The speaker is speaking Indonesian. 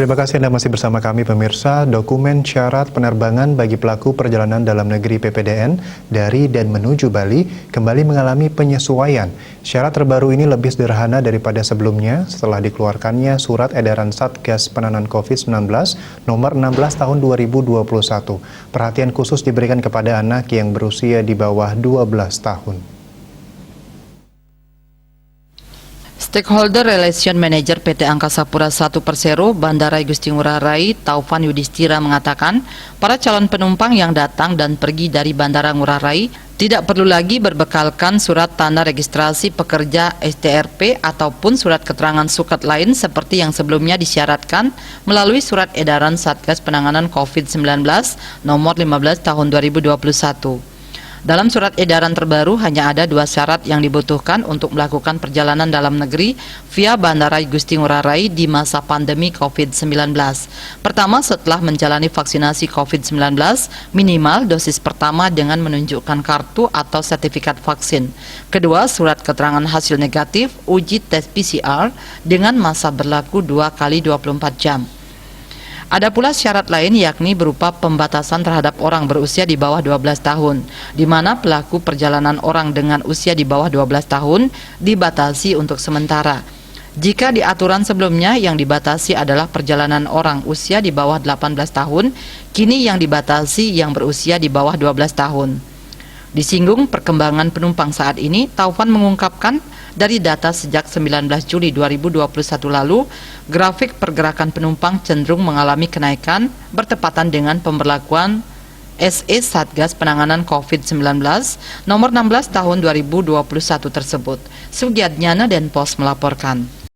Terima kasih Anda masih bersama kami pemirsa. Dokumen syarat penerbangan bagi pelaku perjalanan dalam negeri PPDN dari dan menuju Bali kembali mengalami penyesuaian. Syarat terbaru ini lebih sederhana daripada sebelumnya setelah dikeluarkannya Surat Edaran Satgas Penanganan COVID-19 nomor 16 tahun 2021. Perhatian khusus diberikan kepada anak yang berusia di bawah 12 tahun. Stakeholder Relation Manager PT Angkasa Pura I Persero Bandara Igusti Ngurah Rai Taufan Yudhistira mengatakan para calon penumpang yang datang dan pergi dari Bandara Ngurah Rai tidak perlu lagi berbekalkan surat tanda registrasi pekerja STRP ataupun surat keterangan suket lain seperti yang sebelumnya disyaratkan melalui Surat Edaran Satgas Penanganan COVID-19 nomor 15 tahun 2021. Dalam surat edaran terbaru hanya ada 2 syarat yang dibutuhkan untuk melakukan perjalanan dalam negeri via Bandara Igusti Ngurah Rai di masa pandemi COVID-19. Pertama, setelah menjalani vaksinasi COVID-19, minimal dosis pertama dengan menunjukkan kartu atau sertifikat vaksin. Kedua, surat keterangan hasil negatif uji tes PCR dengan masa berlaku 2 kali 24 jam. Ada pula syarat lain yakni berupa pembatasan terhadap orang berusia di bawah 12 tahun, di mana pelaku perjalanan orang dengan usia di bawah 12 tahun dibatasi untuk sementara. Jika di aturan sebelumnya yang dibatasi adalah perjalanan orang usia di bawah 18 tahun, kini yang dibatasi yang berusia di bawah 12 tahun. Disinggung perkembangan penumpang saat ini, Taufan mengungkapkan dari data sejak 19 Juli 2021 lalu, grafik pergerakan penumpang cenderung mengalami kenaikan bertepatan dengan pemberlakuan SE Satgas Penanganan COVID-19 nomor 16 tahun 2021 tersebut. Sugiatnyana Denpos melaporkan.